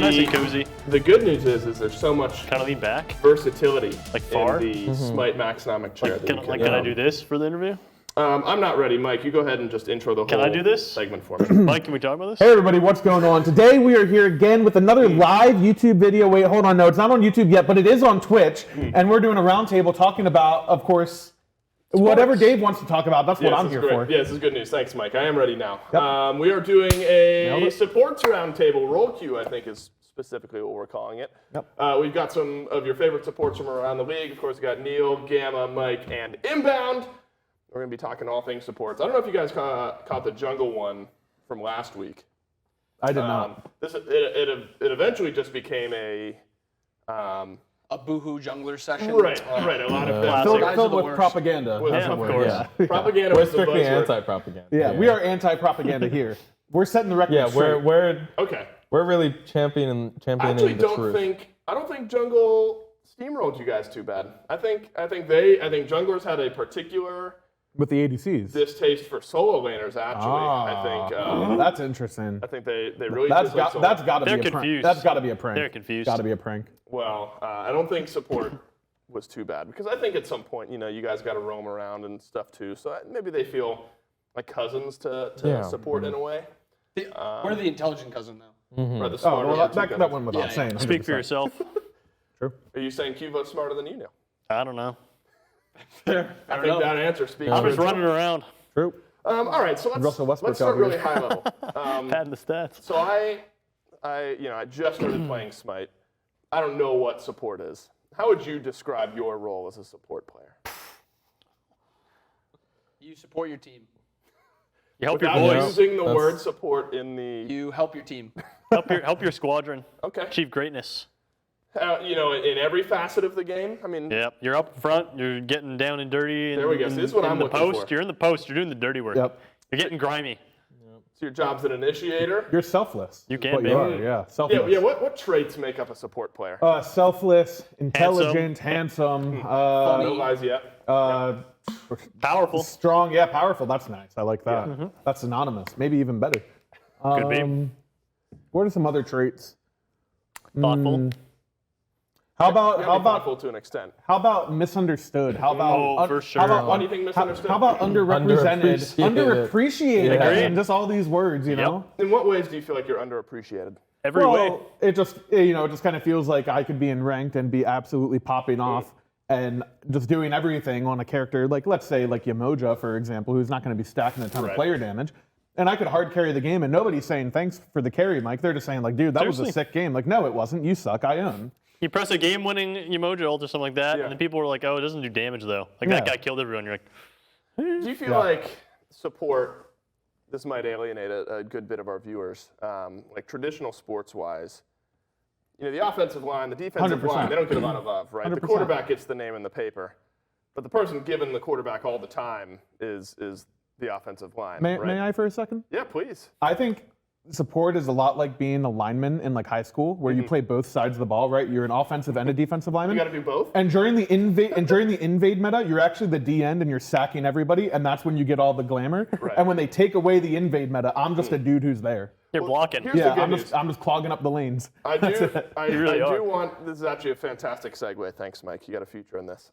Nice and cozy. The good news is there's so much Kind of lean back. versatility Like far? in the Smite Maxnomic chair. Like, can I do this for the interview? I'm not ready, Mike. You go ahead and just intro the Can whole I do this? segment for me. Mike, can we talk about this? Hey everybody, what's going on? Today we are here again with another live YouTube video. Wait, hold on, no, it's not on YouTube yet, but it is on Twitch, and we're doing a roundtable talking about, of course, whatever Dave wants to talk about. That's what I'm here for. Yeah, this is good news. Thanks, Mike. I am ready now. Yep. We are doing a supports roundtable. Roll queue, I think, is specifically what we're calling it. Yep. We've got some of your favorite supports from around the league. Of course, we got Neil, Gamma, Mike, and Inbound. We're going to be talking all things supports. I don't know if you guys caught the jungle one from last week. I did not. It eventually just became a boohoo jungler session. right. A lot of Filled with propaganda. Of course. Yeah. Propaganda We're was the strictly buzzword. anti-propaganda. Yeah, we are anti-propaganda here. We're setting the record Yeah, straight. we're Okay. really championing I actually the don't truth. I don't think jungle steamrolled you guys too bad. I think junglers had a particular With the ADCs. distaste for solo laners. Actually, That's interesting. I think they really That's dislike solo. got to be They're a prank. confused. That's got to be a prank. They're confused. Got to be a prank. Well, I don't think support was too bad because I think at some point you guys got to roam around and stuff too. So maybe they feel like cousins to support in a way. We're the intelligent cousin now. Or the Oh, smarter well, of the two that cousins. went without Yeah, saying. Speak for 100%. yourself. True. Are you saying Q-Vote's smarter than you, Neil? I don't know. I think that answer speaks I'm for just running around, True. All right, so Russell Westbrook let's start over here. really high level. padding the stats. So I just started playing Smite. I don't know what support is. How would you describe your role as a support player? You support your team. You help your Without boys. using the word support in the You help your team. help your squadron okay, achieve greatness. in every facet of the game. I mean, Yep. You're up front. You're getting down and dirty. There we go. So this is what I'm the looking post. for. You're in the post. You're doing the dirty work. Yep. You're getting grimy. so your job's an initiator. You're selfless. You is can what be. you are, yeah. Selfless. Yeah. What traits make up a support player? Selfless, intelligent, handsome, No lies yet. Powerful. strong. Yeah, powerful. That's nice. I like that. That's synonymous. Maybe even better. Could be. What are some other traits? Thoughtful. How Gotta be about thoughtful to an extent. how about misunderstood? How about Oh, for sure. How about, Why do you think misunderstood? How about underrepresented, Underappreciated. underappreciated, Agreed. and just all these words, you know? In what ways do you feel like you're underappreciated? Every way. Well, it just kind of feels like I could be in ranked and be absolutely popping off and just doing everything on a character, like let's say like Yamoja, for example, who's not going to be stacking a ton of Right. player damage. And I could hard carry the game, and nobody's saying thanks for the carry, Mike. They're just saying like, dude, that was a Seriously. sick game. Like, no, it wasn't. You suck. I own. You press a game-winning Yamoja ult or something like that, Yeah. and then people were like, "Oh, it doesn't do damage though." Like Yeah. that guy killed everyone. You're like, Do you feel like support? This might alienate a good bit of our viewers. Like traditional sports-wise, the offensive line, the defensive 100%. line, they don't get a lot of love, right? The 100%. quarterback gets the name in the paper, but the person given the quarterback all the time is the offensive line. May, right? may I for a second? Yeah, please. I think support is a lot like being a lineman in like high school, where you play both sides of the ball, right? You're an offensive and a defensive lineman. You got to do both. And during the invade meta, you're actually the D end and you're sacking everybody, and that's when you get all the glamour. Right. And when they take away the invade meta, I'm just a dude who's there. "You're blocking." Here's the Yeah, good I'm news. just want up the lanes. I do. You really I are. do want. This is actually a fantastic segue. Thanks, Mike. You got a future in this.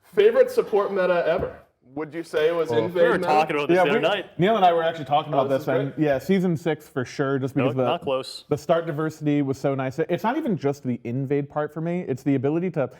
Favorite support meta ever? Would you say it was invade We were meta? talking about this the other night. Neil and I were actually talking about this this, is and great. yeah, season 6 for sure, just because Not close. the start diversity was so nice. It's not even just the invade part for me; it's the ability to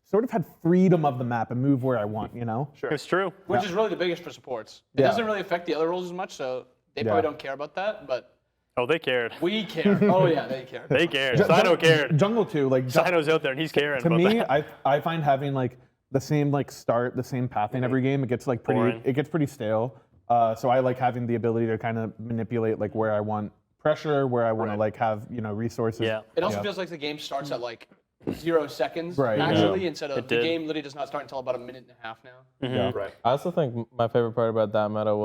sort of have freedom of the map and move where I want. You know? Sure. It's true. Which is really the biggest for supports. It Yeah. doesn't really affect the other roles as much, so they probably don't care about that, but Oh, they cared. we care. Oh yeah, they care. They cared. Sino cared. Jungle 2, like Sino's out there and he's caring to about me, that. I find having like the same like start, the same pathing every game, it gets like Boring. it gets pretty stale. So I like having the ability to kind of manipulate like where I want pressure, where I want to like have resources. Yeah. It also feels like the game starts at like 0 seconds, Right, actually, instead of It the did. game literally does not start until about a minute and a half now. Yeah. Right. I also think my favorite part about that meta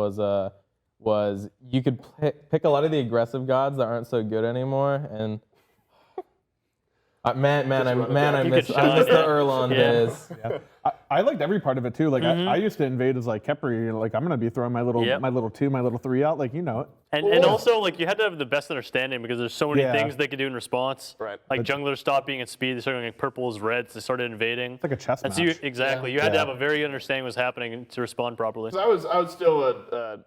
was you could pick a lot of the aggressive gods that aren't so good anymore, and Man, I run it back. I You miss could I miss shine. the Erlon Yeah. days. I liked every part of it too. Like I used to invade as like Kepri, like I'm gonna be throwing my little Yep. my little 2, my little 3 out, like you know it. And also, like, you had to have the best understanding because there's so many Yeah. things they could do in response. Right. Like, junglers stopped being at speed. They started going purples, reds. They started invading. It's like a chess That's match. exactly. You had to have a very understanding what was happening to respond properly. I was still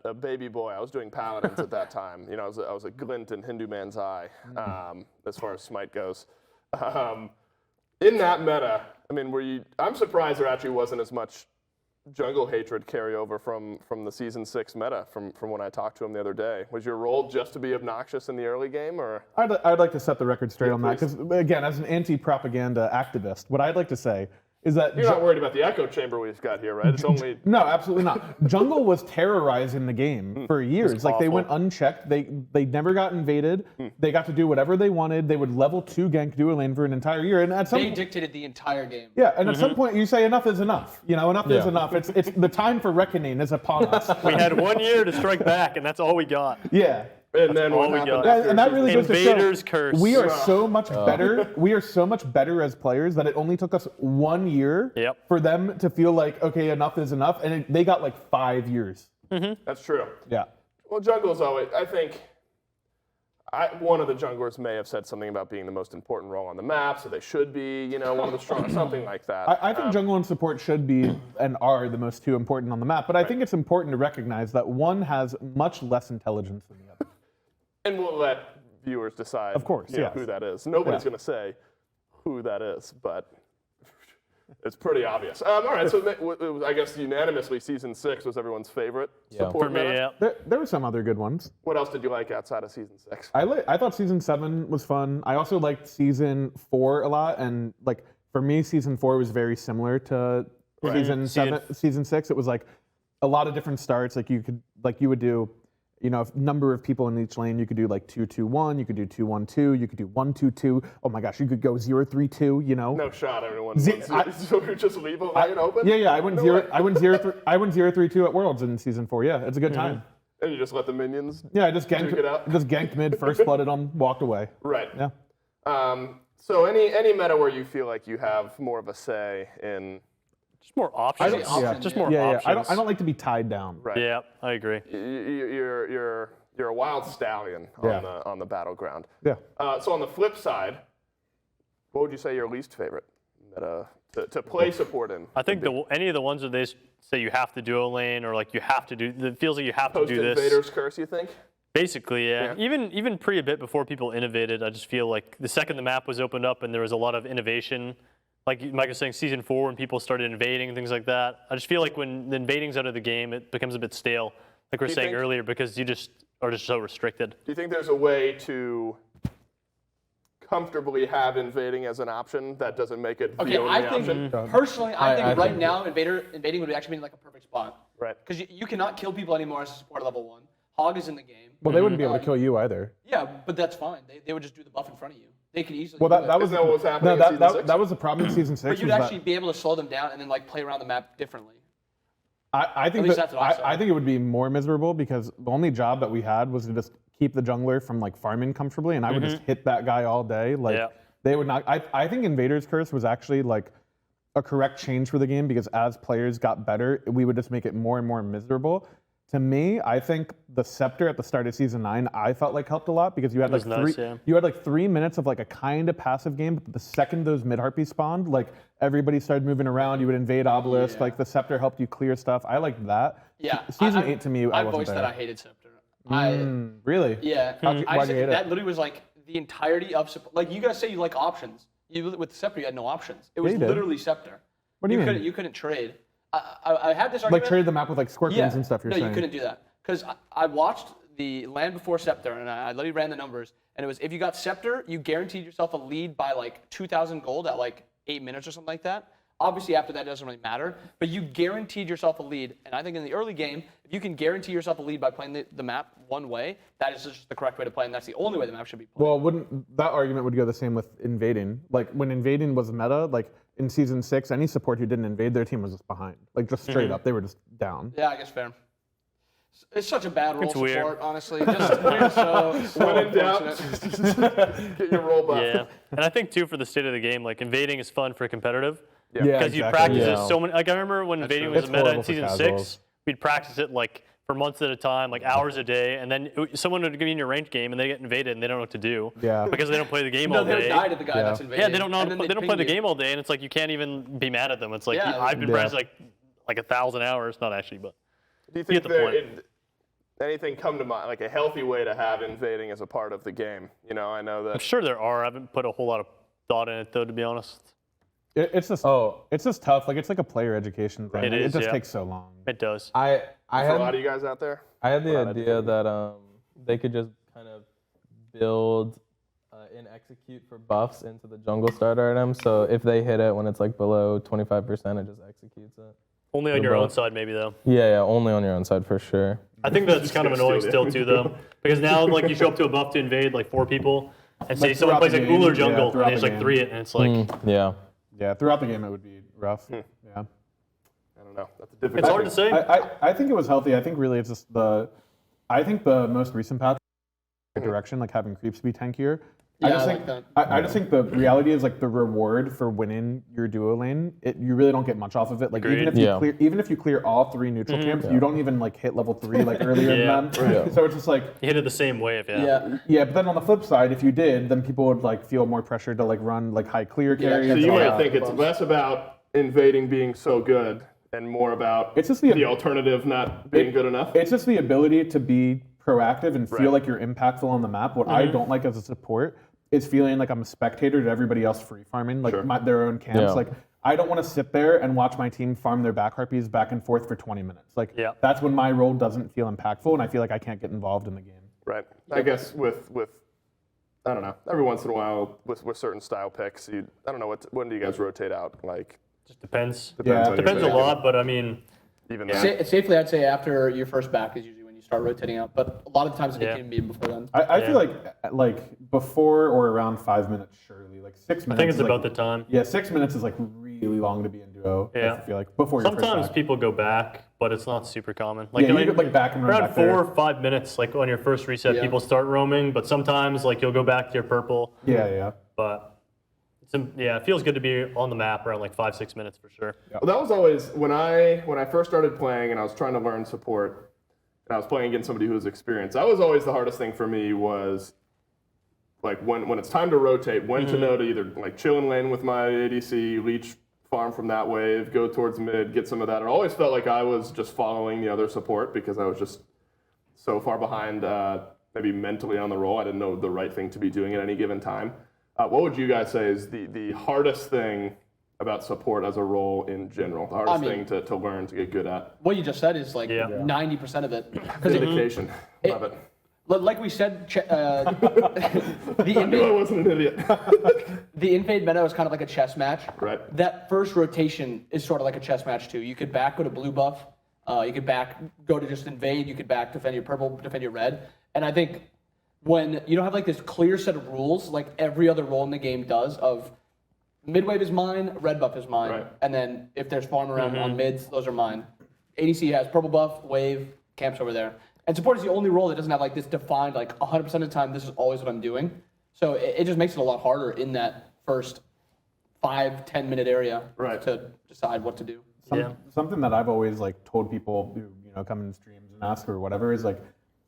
a baby boy. I was doing paladins at that time. You know, I was a glint in Hindu man's eye as far as Smite goes. In that meta, I mean, I'm surprised there actually wasn't as much jungle hatred carryover from the season 6 meta from when I talked to him the other day. Was your role just to be obnoxious in the early game, or? I'd like to set the record straight on that please. because again, as an anti-propaganda activist, what I'd like to say is that You're not worried about the echo chamber we've got here, right? It's only no, absolutely not. Jungle was terrorizing the game for years. Like they awful. went unchecked. They never got invaded. They got to do whatever they wanted. They would level 2 gank dual lane for an entire year. And at some They dictated the entire game. yeah, and at some point you say enough is enough. You know, enough is enough. It's the time for reckoning is upon us. We had 1 year to strike back, and that's all we got. Yeah. and then all what we happened got. after And that really goes to show Invaders curse. we are so much better. We are so much better as players that it only took us 1 year Yep. for them to feel like okay, enough is enough, and they got like 5 years. That's true. Yeah. Well, jungle's always. I think one of the junglers may have said something about being the most important role on the map, so they should be, you know, one of the strongest, something like that. I think jungle and support should be and are the most 2 important on the map, but I think it's important to recognize that one has much less intelligence than the other. And we'll let viewers decide, Of course, you know, yes. who that is. Nobody's Yeah. going to say who that is, but it's pretty obvious. All right, so it was, I guess unanimously, season 6 was everyone's favorite support For me, meta. yeah. There were some other good ones. What else did you like outside of season 6? I thought season 7 was fun. I also liked season 4 a lot, and like for me, season 4 was very similar to season 6. It was like a lot of different starts. Like you would do, you know, number of people in each lane. You could do like 2-2-1. You could do 2-1-2. You could do 1-2-2. Oh my gosh, you could go 0-3-2. You know. No shot, everyone. I- So you just leave a lane open? Yeah. I went No 0. way. I went 0-3-2 at Worlds in season 4. Yeah, it's a good time. And you just let the minions. Yeah, I just Duke it out. ganked mid, first blooded on, walked away. Right. Yeah. So any meta where you feel like you have more of a say in. Just more options. Yeah. Just more Yeah. options. I don't like to be tied down. Right. Yeah, I agree. You're a wild stallion on the battleground. Yeah. So on the flip side, what would you say your least favorite meta to play support in? I think any of the ones that they say you have to dual lane or like you have to do, it feels like you have to Post do this. invaders curse, you think? Basically, yeah. Yeah. Even a bit before people innovated, I just feel like the second the map was opened up and there was a lot of innovation, like Mike was saying, season 4 when people started invading and things like that. I just feel like when the invading's out of the game, it becomes a bit stale, like we were you saying think- earlier, because you just are just so restricted. Do you think there's a way to comfortably have invading as an option that doesn't make it Okay, the only I think option? personally, I think I right think- now invading would actually be like a perfect spot Right. because you cannot kill people anymore as a support at level 1. Hog is in the game. Well, they wouldn't be able to kill you either. Yeah, but that's fine. They would just do the buff in front of you. They could easily. Well, do that it. was Isn't that what was happening in no, season 6? that was the problem in season 6. But you'd was that- actually be able to slow them down and then like play around the map differently. I think least that, that's what I saw. I think it would be more miserable because the only job that we had was to just keep the jungler from like farming comfortably, and I would just hit that guy all day. Like Yeah. they would not. I think Invaders Curse was actually like a correct change for the game because as players got better, we would just make it more and more miserable. To me, I think the Scepter at the start of season 9, I felt like helped a lot because you had like was nice, yeah. you had like 3 minutes of like a kind of passive game, but the second those mid harpies spawned, like everybody started moving around. You would invade Obelisk. Yeah. Like the Scepter helped you clear stuff. I liked that. Yeah. Season 8 to me, I wasn't voiced there. that I hated Scepter. Really? Yeah. Why'd you hate it? That literally was like the entirety of support. Like you guys say you like options. With Scepter, you had no options. It was you did. literally Scepter. What do you mean? You couldn't trade. I had this argument. Like trade the map with like scorpions and stuff. You're no, saying? you couldn't do that. Because I watched the Land Before Scepter, and I literally ran the numbers, and it was if you got Scepter, you guaranteed yourself a lead by like 2,000 gold at like 8 minutes or something like that. Obviously, after that, it doesn't really matter, but you guaranteed yourself a lead. And I think in the early game, if you can guarantee yourself a lead by playing the map one way, that is just the correct way to play, and that's the only way the map should be played. Well, wouldn't that argument would go the same with invading? Like when invading was meta, like in season 6, any support who didn't invade, their team was just behind. Like just straight up, they were just down. Yeah, I guess fair. It's such a bad role It's weird. support, honestly. Just we're so When in doubt, unfortunate. get your roll buff. Yeah, and I think too for the state of the game, like invading is fun for competitive Yeah. because you exactly. practice Yeah. it so many. Like I remember when invading was It's a meta in horrible for season casuals. 6, we'd practice it like for months at a time, like hours a day, and then someone would give you in your ranked game and they get invaded and they don't know what to do Yeah. because they don't play the game No, all they'll day. die to the guy Yeah. that's invading. Yeah, they don't know. and then They don't ping play the you. game all day, and it's like you can't even be mad at them. It's like Yeah. I've been Yeah. practicing like 1,000 hours, not actually, but Do you You think get the point. anything come to mind, like a healthy way to have invading as a part of the game? You know, I know I'm that. sure there are. I haven't put a whole lot of thought in it though, to be honest. It's just it's just tough. Like it's like a player education thing. It Like, is, it just yeah. takes so long. It does. I For a lot had of you guys out there. I had the Well, idea that they could just kind of build and execute for buffs into the jungle starter item. So if they hit it when it's like below 25%, it just executes it. Only on For your own both. side, maybe though. Yeah, only on your own side for sure. I think that's kind of gonna annoying steal still the too, though, because now like you show up to a buff to invade like 4 people, and say Like, someone throughout plays the like game, Uller yeah, jungle, and throughout they just the like game. 3 it, and it's like Yeah. Yeah, throughout the game it would be rough. Yeah. I don't know. That's a difficult. it's hard to say. I think it was healthy. I think really it's just I think the most recent patch direction, like having creeps be tankier. I Yeah, just I think like I just think the reality is like the reward for winning your duo lane, you really don't get much off of it. Like Agreed. even if you clear all 3 neutral camps, you don't even like hit level 3 like earlier Yeah. than them. So it's just like You hit it the same wave, yeah. Yeah. yeah, but then on the flip side, if you did, then people would like feel more pressure to like run like high clear carry. So and you stuff might like think that. it's less about invading being so good and more about It's just the alternative not being good enough. It's just the ability to be proactive and feel Right. like you're impactful on the map. What I don't like as a support is feeling like I'm a spectator to everybody else free farming like Sure. their own camps. Yeah. Like I don't want to sit there and watch my team farm their back harpies back and forth for 20 minutes. Like Yeah. that's when my role doesn't feel impactful and I feel like I can't get involved in the game. Right. I guess with I don't know. Every once in a while with certain style picks, I don't know when do you guys rotate out? Like Just depends. Yeah. on your Depends a pick. lot, but I mean, Even Yeah. that. Safely, I'd say after your first back is usually when you start rotating out. But a lot of the times it Yeah. can be before then. I feel like before or around 5 minutes surely. Like 6 minutes. I think it's is, about like, the time. Yeah, 6 minutes is like really long to be in duo. Yeah. I feel like before your first Sometimes back. people go back, but it's not super common. Like, Yeah, you I mean, could, like, back and run around back 4 there. or 5 minutes, like on your first reset, Yeah. people start roaming. But sometimes, like you'll go back to your purple. Yeah. But it feels good to be on the map around like 5-6 minutes for sure. Well, that was always when I first started playing and I was trying to learn support and I was playing against somebody who was experienced. That was always the hardest thing for me was like when it's time to rotate, when to know to either like chill in lane with my ADC, leech farm from that wave, go towards mid, get some of that. It always felt like I was just following the other support because I was just so far behind maybe mentally on the roll. I didn't know the right thing to be doing at any given time. What would you guys say is the hardest thing about support as a role in general? The hardest mean- thing to learn, to get good at? What you just said is like Yeah. 90% of it. Because Dedication. Love it. like we said, the I knew I invade, wasn't an idiot. the invade meta is kind of like a chess match. Right. That first rotation is sort of like a chess match too. You could back go to blue buff. You could back go to just invade. You could back defend your purple, defend your red. And I think when you don't have like this clear set of rules, like every other role in the game does, of mid wave is mine, red buff is mine, Right. and then if there's farm around on mids, those are mine. ADC has purple buff, wave, camps over there. And support is the only role that doesn't have like this defined, like 100% of the time, this is always what I'm doing. So it just makes it a lot harder in that first 5-10 minute area Right. to decide what to do. Yeah. Something that I've always like told people who come in streams and ask or whatever is like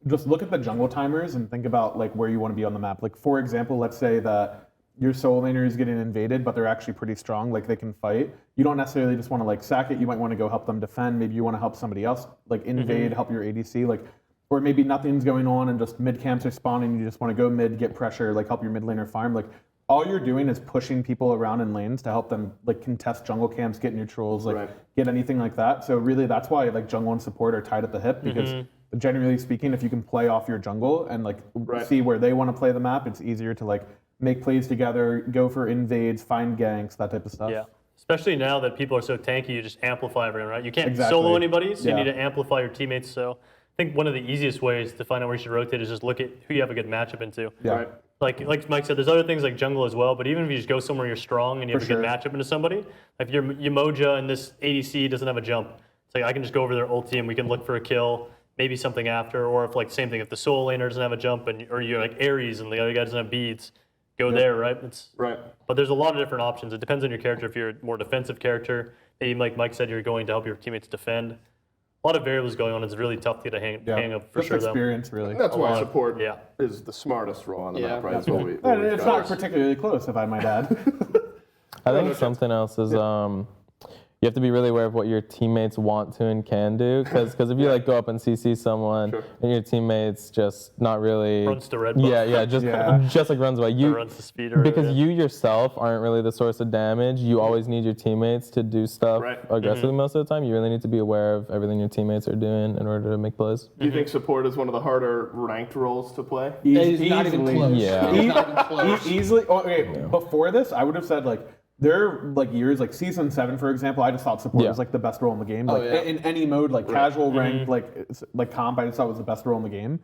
just look at the jungle timers and think about like where you want to be on the map. Like for example, let's say that your soul laner is getting invaded, but they're actually pretty strong, like they can fight. You don't necessarily just want to like sack it. You might want to go help them defend. Maybe you want to help somebody else like invade, help your ADC, like, or maybe nothing's going on and just mid camps are spawning. You just want to go mid, get pressure, like help your mid laner farm. Like all you're doing is pushing people around in lanes to help them like contest jungle camps, get neutrals, like Right. get anything like that. So really, that's why like jungle and support are tied at the hip because generally speaking, if you can play off your jungle and like Right. see where they want to play the map, it's easier to like make plays together, go for invades, find ganks, that type of stuff. Yeah. Especially now that people are so tanky, you just amplify everyone, right? You can't Exactly. solo anybody, so Yeah. you need to amplify your teammates. So I think one of the easiest ways to find out where you should rotate is just look at who you have a good matchup into. Yeah. Right. Like Mike said, there's other things like jungle as well, but even if you just go somewhere you're strong and you have For a good sure. matchup into somebody, if your Yamoja and this ADC doesn't have a jump, it's like I can just go over their ulti and we can look for a kill. maybe something after, or if like same thing, if the solo laner doesn't have a jump or you're like Ares and the other guy doesn't have beads, go there, right? Right. But there's a lot of different options. It depends on your character. If you're a more defensive character, maybe like Mike said, you're going to help your teammates defend. A lot of variables going on. It's really tough to get a hang of for Just sure, experience, really. That's why lot. support Yeah. is the smartest role on the Yeah. map, right? That's what we. And what we've it's got. not particularly close, if I might add. I think something else is you have to be really aware of what your teammates want to and can do, because if you like go up and CC someone and your teammates just not really Runs to red buff. just like runs away. Or runs to speed or Because you yourself aren't really the source of damage. You always need your teammates to do stuff aggressively most of the time. You really need to be aware of everything your teammates are doing in order to make plays. Do you think support is one of the harder ranked roles to play? It's not even close. Yeah. It's not even close. Easily. Oh, okay. Before this, I would have said like there are like years like season 7, for example. I just thought support was like the best role in the game. Like in any mode, like casual ranked, like comp, I just thought was the best role in the game.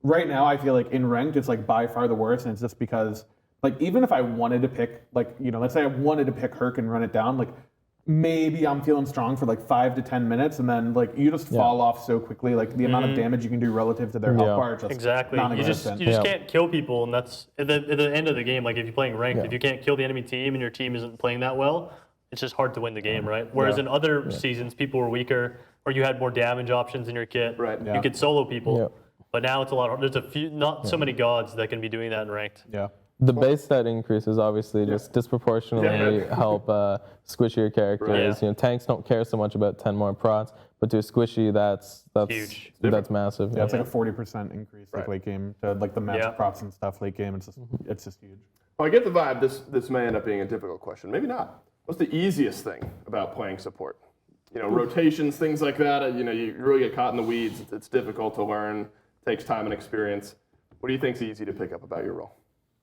Right now, I feel like in ranked, it's like by far the worst, and it's just because like even if I wanted to pick like let's say I wanted to pick Herc and run it down, like maybe I'm feeling strong for like 5 to 10 minutes, and then like you just fall off so quickly. Like the amount of damage you can do relative to their health bar is just Exactly. You just non-existent. can't kill people, and that's at the end of the game. Like if you're playing ranked, if you can't kill the enemy team and your team isn't playing that well, it's just hard to win the game, right? Whereas in other seasons, people were weaker, or you had more damage options in your kit. Right. You could solo people, but now it's a lot harder. There's a few, not so many gods that can be doing that in ranked. Yeah. The base stat increases obviously just disproportionately help squishy your characters. Right. Tanks don't care so much about 10 more prots, but to a squishy, that's Huge. That's massive. Yeah, it's like a 40% increase like late game to like the match Yeah. props and stuff late game. It's just huge. Well, I get the vibe this may end up being a difficult question. Maybe not. What's the easiest thing about playing support? Rotations, things like that. You really get caught in the weeds. It's difficult to learn. Takes time and experience. What do you think's easy to pick up about your role?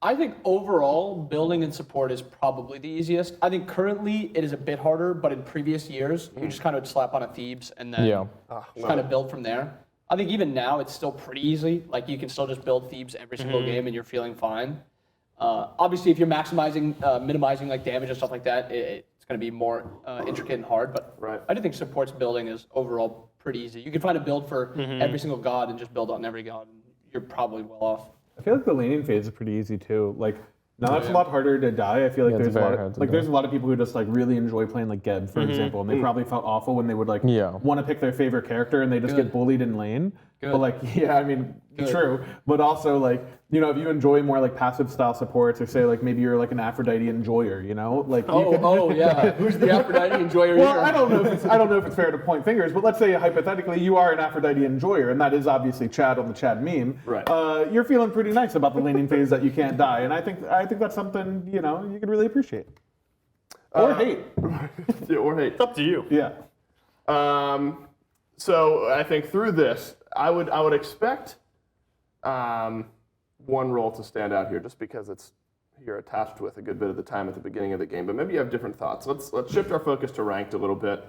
I think overall, building and support is probably the easiest. I think currently it is a bit harder, but in previous years, you just kind of slap on a Thebes and then just kind of build from there. I think even now it's still pretty easy. Like you can still just build Thebes every single game and you're feeling fine. Obviously, if you're maximizing, minimizing like damage and stuff like that, it's going to be more intricate and hard. But I do think support's building is overall pretty easy. You can find a build for every single god and just build on every god, and you're probably well off. I feel like the laning phase is pretty easy too. Like now it's a lot harder to die. I feel like there's a lot of, there's a lot of people who just like really enjoy playing like Geb, for example, and they probably felt awful when they would like want to pick their favorite character and they just get bullied in lane. But like true. But also like if you enjoy more like passive style supports, or say like maybe you're like an Aphrodite enjoyer, like Who's the Aphrodite enjoyer Well, here? I don't know if it's fair to point fingers, but let's say hypothetically you are an Aphrodite enjoyer, and that is obviously Chad on the Chad meme. Right. You're feeling pretty nice about the laning phase that you can't die, and I think that's something you could really appreciate. Or hate. Or hate. It's up to you. Yeah. So I think through this, I would expect one role to stand out here, just because you're attached with a good bit of the time at the beginning of the game. But maybe you have different thoughts. Let's shift our focus to ranked a little bit.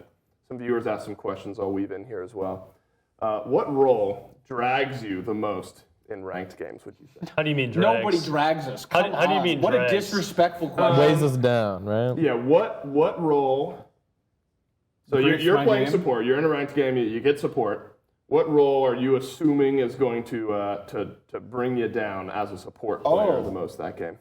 Some viewers asked some questions. I'll weave in here as well. What role drags you the most in ranked games, would you say? How do you mean drags? Nobody drags us. How Come do you on. mean What drags? a disrespectful question. Weighs us down, right? Yeah. What role? So you're playing support. You're in a ranked game. You get support. What role are you assuming is going to bring you down as a support player the most that game?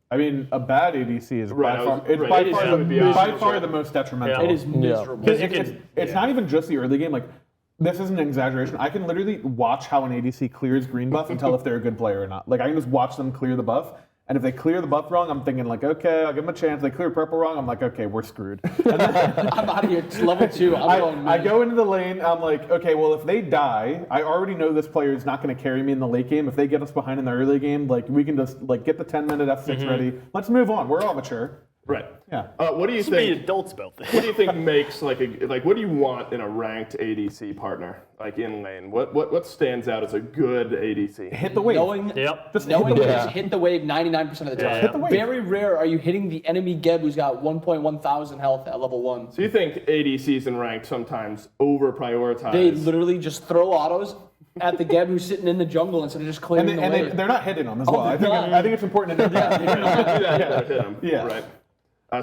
I mean, a bad ADC is Right, by far the most detrimental. It is miserable. It's not even just the early game. Like, this isn't an exaggeration. I can literally watch how an ADC clears green buff and tell if they're a good player or not. Like, I can just watch them clear the buff. And if they clear the buff wrong, I'm thinking like, okay, I'll give them a chance. They clear purple wrong, I'm like, okay, we're screwed. And then, I'm out of here. It's level 2. I go into the lane. I'm like, okay, well, if they die, I already know this player is not going to carry me in the late game. If they get us behind in the early game, like we can just like get the 10-minute F6 ready. Let's move on. We're all mature. Right. Yeah. What do you Let's be think? adults about this. What do you think makes what do you want in a ranked ADC partner, like in lane? What stands out as a good ADC? Hit the wave. Knowing Just knowing hit the to wave. just hit the wave 99% of the time. Hit the wave. Very rare are you hitting the enemy Geb who's got 1,100 health at level 1. So you think ADCs in ranked sometimes over prioritize? They literally just throw autos at the Geb who's sitting in the jungle instead of just clearing the wave. They're not hitting them as well. they're I think it's important to know that. hit them. Yeah. Right.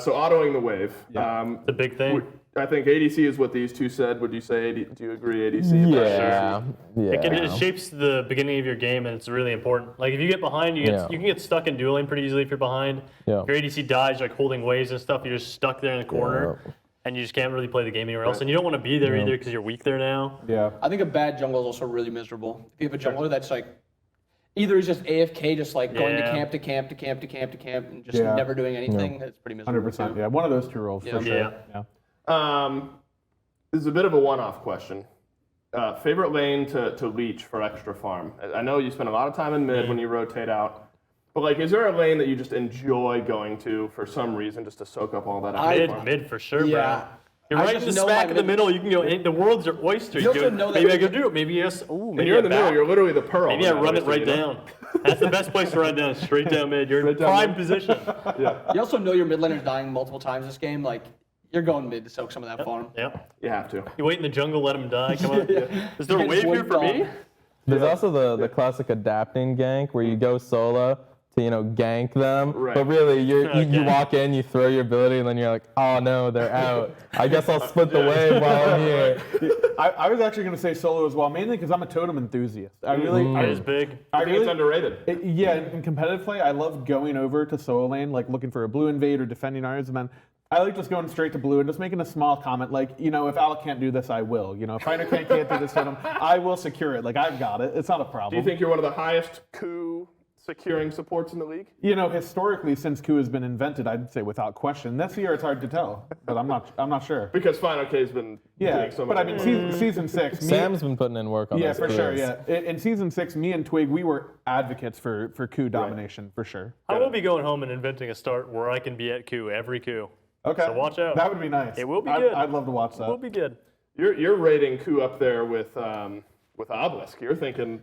So autoing the wave. The big thing. I think ADC is what these two said. Would you say? Do you agree? ADC? Yeah. It shapes the beginning of your game, and it's really important. Like if you get behind, you can get stuck in dueling pretty easily if you're behind. Yeah. If your ADC dies, you're like holding waves and stuff, you're just stuck there in the corner, and you just can't really play the game anywhere else. And you don't want to be there either because you're weak there now. Yeah. I think a bad jungle is also really miserable. If you have a jungler that's like, either he's just AFK, just like going to camp to camp to camp to camp to camp, and just never doing anything. That's pretty miserable. 100%. too. Yeah. One of those two roles for sure. Yeah. This is a bit of a one-off question. Favorite lane to leech for extra farm? I know you spend a lot of time in mid when you rotate out. But like, is there a lane that you just enjoy going to for some reason, just to soak up all that extra farm? Mid for sure, Yeah. bro. You're I right just in the know smack my in the mid- middle. You can go. The world's your oyster. You You also go, know that- maybe I can do it. Maybe yes. Ooh, And you're in the middle. You're literally the pearl. Maybe I run it right down. That's the best place to run down. Straight down mid. You're in prime position. You also know your mid laner's dying multiple times this game. Like, you're going mid to soak some of that farm. Yeah. You have to. You wait in the jungle, let him die. Come on. Is there a Get wave here wiped for me? off. There's also the classic adapting gank where you go solo to gank them, Right. but really you Okay. walk in, you throw your ability, and then you're like, oh no, they're out. I guess I'll split the wave while I'm here. I was actually going to say solo as well, mainly because I'm a totem enthusiast. I really, It is big. I think it's underrated. in competitive play, I love going over to solo lane, like looking for a blue invade or defending ours, and then I like just going straight to blue and just making a small comment, like, if Alec can't do this, I will. If Finder can't do this to him, I will secure it. Like, I've got it. It's not a problem. Do you think you're one of the highest coup securing supports in the league? Historically, since Coup has been invented, I'd say without question. This year, it's hard to tell, but I'm not sure. Because Final K's been doing so much. but I mean, season 6. Sam's been putting in work on Yeah, those for sure. clears. Yeah, in season 6, me and Twig, we were advocates for Coup domination for sure. I will be going home and inventing a start where I can be at coup every coup. Okay, So watch out. That would be nice. It will be good. I'd love to watch that. It will be good. You're rating coup up there with Obelisk. You're thinking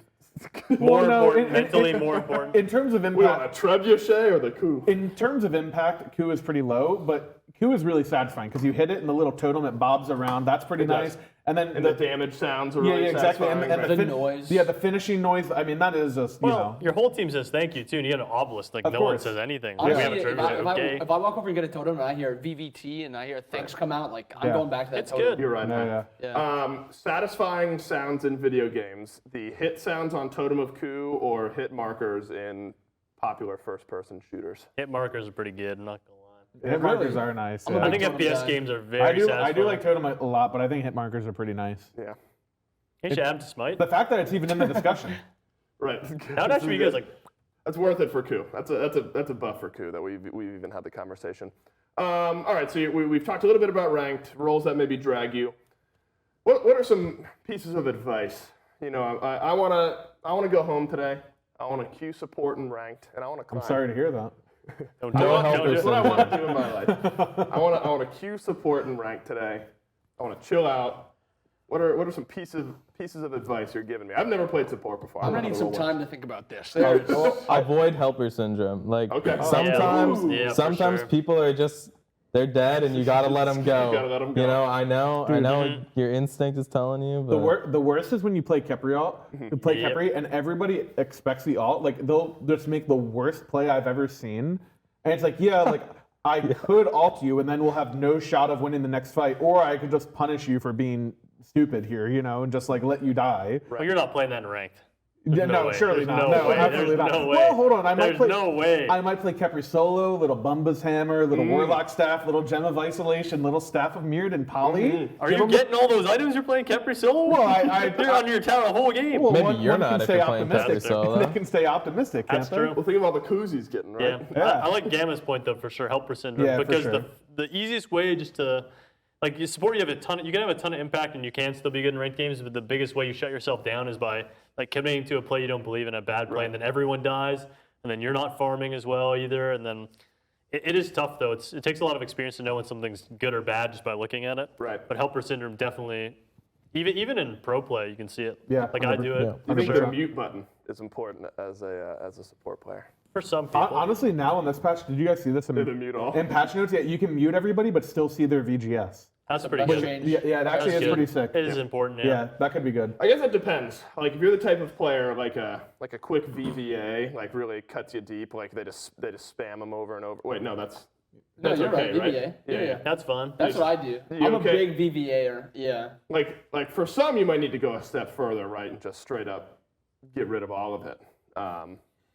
More Well, no, important, mentally more important. In terms of we want impact, a trebuchet or the coup? in terms of impact, Coup is pretty low, but Coup is really satisfying because you hit it and the little totem it bobs around. That's pretty does. nice. And then And the damage sounds are yeah, really yeah, exactly. satisfying. And right? The noise. Yeah, the finishing noise. I mean, that is just Well, your whole team says thank you too, and you got an obelisk. Like Of no one course. says anything. Honestly, We have a if tribute. Okay. I walk over and get a totem and I hear VVT and I hear things come out, like I'm Yeah. going back to that It's totem. good. You're right. Yeah, man. yeah. Satisfying sounds in video games. The hit sounds on Totem of Coup or hit markers in popular first-person shooters. Hit markers are pretty good. I'm not gonna lie. Hit markers are nice. I'm yeah. a I big think totem FPS guy. games are very I do satisfying. like totem a lot, but I think hit markers are pretty nice. Yeah. You should add them to Smite. The fact that it's even in the discussion. Right. That would actually be good. Like, That's worth it for coup. That's a buff for coup that we've even had the conversation. All right, so we've talked a little bit about ranked roles that maybe drag you. What are some pieces of advice? I wanna go home today. I want to queue support and ranked, and I want to climb. I'm sorry to hear that. don't No do it. help Don't do or it. That's what I want to do in my life. I want to queue support and rank today. I want to chill out. What are some pieces of advice you're giving me? I've never played support before. I'm I gonna don't need know some how to time to think about this. There's, Avoid helper syndrome. Like Okay. sometimes, Yeah, for sometimes sure. people are just they're dead, and you gotta let them go. gotta let 'em go. I know your instinct is telling you, but The worst is when you play Kepri alt, you play Yep. Kepri, and everybody expects the alt. Like they'll just make the worst play I've ever seen, and it's like, yeah, like I could alt you, and then we'll have no shot of winning the next fight, or I could just punish you for being stupid here, and just like let you die. Well, you're not playing that in ranked. Yeah, no, way. surely There's not. no No, way. absolutely There's not. no way. Well, hold on. I might There's play. no way. I might play Kepri solo, little Bumba's hammer, little Warlock staff, little Gem of Isolation, little Staff of Mirrored and Poly. Are Give you 'em- getting all those items you're playing Kepri solo? Well, you're on your tower the whole game. Well, maybe one- you're one not can if stay you're playing optimistic. Kepri solo. They can stay optimistic. That's can't they? true. Well, think of all the coups he's getting, right? Yeah. I like Gamma's point though for sure. Helper syndrome Yeah, for because sure. the easiest way just to like you support, you have a ton. You can have a ton of impact and you can still be good in ranked games. But the biggest way you shut yourself down is by like committing to a play you don't believe in, a bad play, and then everyone dies, and then you're not farming as well either. And then it is tough though. It takes a lot of experience to know when something's good or bad just by looking at it. Right. But helper syndrome definitely, even in pro play, you can see it. Yeah, Like I do it. yeah. Do you think 100%. the mute button is important as a support player? For some people. Honestly, now in this patch, did you guys see this? Did it mute all? In patch notes, yeah, you can mute everybody, but still see their VGS. That's pretty That's good. change. Yeah, it actually That's is good. pretty sick. It is important. Yeah, that could be good. I guess it depends. Like if you're the type of player like a quick VVA, like really cuts you deep, like they just spam them over and over. Wait, no, that's No, That's you're okay, right. right? VVA. Yeah. That's fun. That's what I do. You I'm okay? a big VVAer. Yeah. Like for some, you might need to go a step further, right, and just straight up get rid of all of it.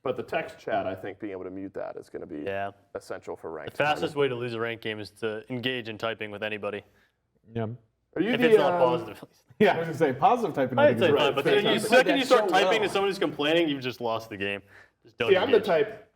But the text chat, I think, being able to mute that is going to be Yeah. essential for ranked. Fastest way to lose a ranked game is to engage in typing with anybody. Yeah. Are you If the, it's not positive. Yeah, I was gonna say positive typing. I I'd think is say right. fine, but fair the enough. second you That's start so typing well. and somebody's complaining, you've just lost the game. Just don't See, I'm the engage. type.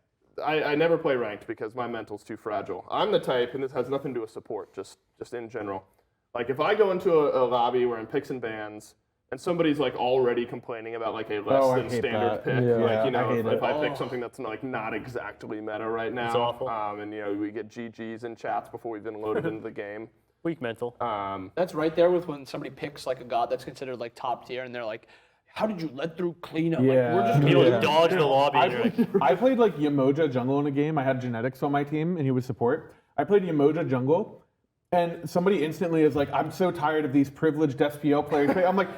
I never play ranked because my mental's too fragile. I'm the type, and this has nothing to do with support, just in general. Like if I go into a lobby where I'm picks and bans, and somebody's like already complaining about like a less Oh, I than hate standard that. pick, Yeah, like I hate if it. I pick something that's like not exactly meta right now, It's awful. and we get GGs in chats before we've been loaded into the game. Weak mental. That's right there with when somebody picks like a god that's considered like top tier, and they're like, "How did you let through cleanup? Yeah. Like, we're just You gonna like dodge the lobby. And you're like, I played like Yamoja jungle in a game. I had genetics on my team, and he was support. I played Yamoja jungle, and somebody instantly is like, "I'm so tired of these privileged SPL players." I'm like,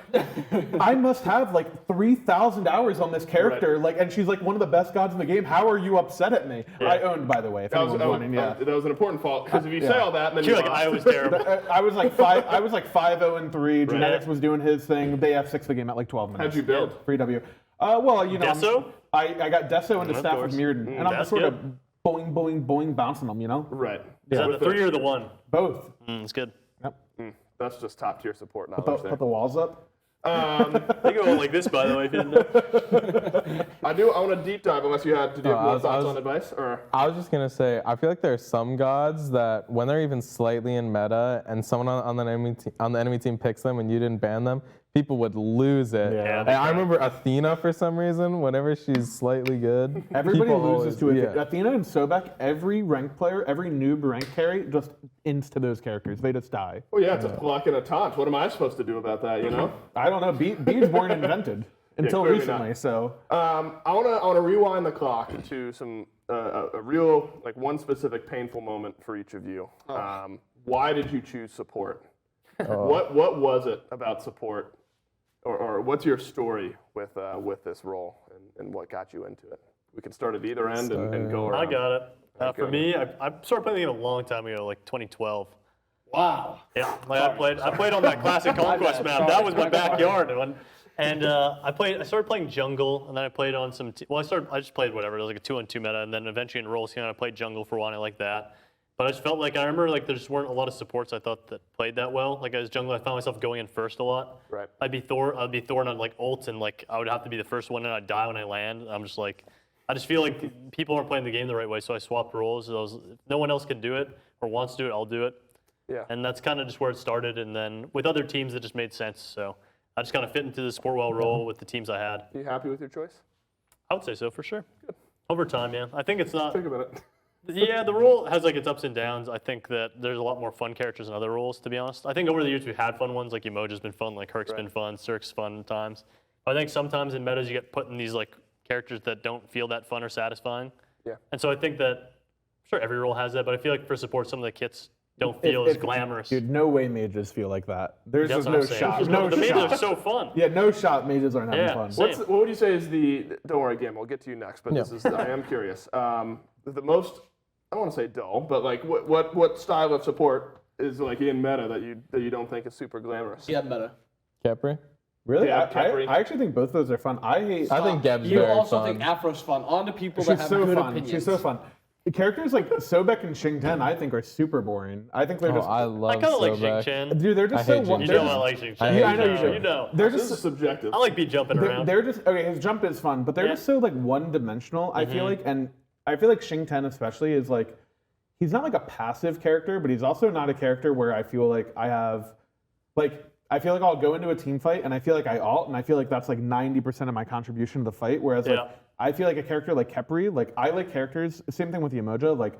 I must have like 3,000 hours on this character, Right. like, and she's like one of the best gods in the game. How are you upset at me? I owned, by the way, if That was, anyone's wondering. Yeah. that was an important fault because if you say all that, and then you're you like, lost. I was terrible. I was like 5-0-3. Genetics was doing his thing. They F6 the game at like 12 minutes. How'd you build? Free W. Well, you know, Deso? I got Deso into Of Staff course. of Mirrodin, and I'm that's just sort good. of boing, boing, boing, bouncing them, you know? Right. Is that With the 3 or the 1? Both. It's good. Yep. That's just top tier support Put knowledge there. the walls up. They go like this, by the way, if you didn't know. I want to deep dive unless you had to do Oh, I more was- thoughts on advice or. I was just gonna say, I feel like there are some gods that when they're even slightly in meta and someone on the enemy team picks them and you didn't ban them, people would lose it. Yeah. And I remember Athena for some reason, whenever she's slightly good. Everybody people loses to always- it. yeah. Athena and Sobek, every ranked player, every noob ranked carry just insta those characters. They just die. Well, yeah, it's a pluck and a taunt. What am I supposed to do about that? You know. I don't know. Bees weren't invented until clearly recently, not. so. I wanna rewind the clock to some a real like one specific painful moment for each of you. Why did you choose support? What was it about support, or what's your story with this role and what got you into it? We can start at either end and go around. I got it. For Okay. me, I started playing the game a long time ago, like 2012. Wow. Yeah, like I played on that classic Conquest map. That was my backyard. And I started playing jungle, and then I played on some. I just played whatever. It was like a 2-on-2 meta, and then eventually in roles, I played jungle for a while. And I liked that. But I just felt like I remember like there just weren't a lot of supports I thought that played that well. Like as jungle, I found myself going in first a lot. Right. I'd be Thorn on like ult, and like I would have to be the first one, and I'd die when I land. I'm just like, I just feel like people aren't playing the game the right way, so I swapped roles. If no one else can do it or wants to do it, I'll do it. Yeah. And that's kind of just where it started. And then with other teams, it just made sense. So I just kind of fit into the support well role with the teams I had. You happy with your choice? I would say so for sure. Good. Over time, yeah. I think it's not. Think about it. Yeah, the role has like its ups and downs. I think that there's a lot more fun characters in other roles, to be honest. I think over the years we've had fun ones, like Emoja's been fun, like Herc's been fun, Cirque's fun at times. But I think sometimes in metas you get put in these like characters that don't feel that fun or satisfying. Yeah. And so I think that, sure, every role has that, but I feel like for support, some of the kits don't feel as glamorous. Dude, no way mages feel like that. There's That's just what no I'm saying. shot. There's No the mages shot. are so fun. Yeah, no shot mages aren't having Yeah, fun. same. What would you say is don't worry, Gam, we'll get to you next, but this is, I am curious. The most, I don't want to say dull, but like what style of support is like in meta that you don't think is super glamorous? Yeah, meta. Capri? Really? Yeah, Capri. I actually think both of those are fun. I think Geb's You very also fun. think Afro's fun. On to people that She's have so good fun. opinions. She's so fun. The characters like Sobek and Xing I think are super boring. I think they're Oh, just I I love kind of like Sobek. Xing Chen. dude, they're I just hate so one. Jing You they're know I just- like Xing Chen. hate Yeah, I know you do. You know. They're This is just subjective. I like beat jumping around. they're just okay. His jump is fun, but they're just so like one-dimensional. I feel like, and I feel like Xing especially is like, he's not like a passive character, but he's also not a character where I feel like I have, like, I feel like I'll go into a team fight and I feel like I ult, and I feel like that's like 90% of my contribution to the fight. Whereas Yeah. like I feel like a character like Kepri, like I like characters. Same thing with Yamoja. Like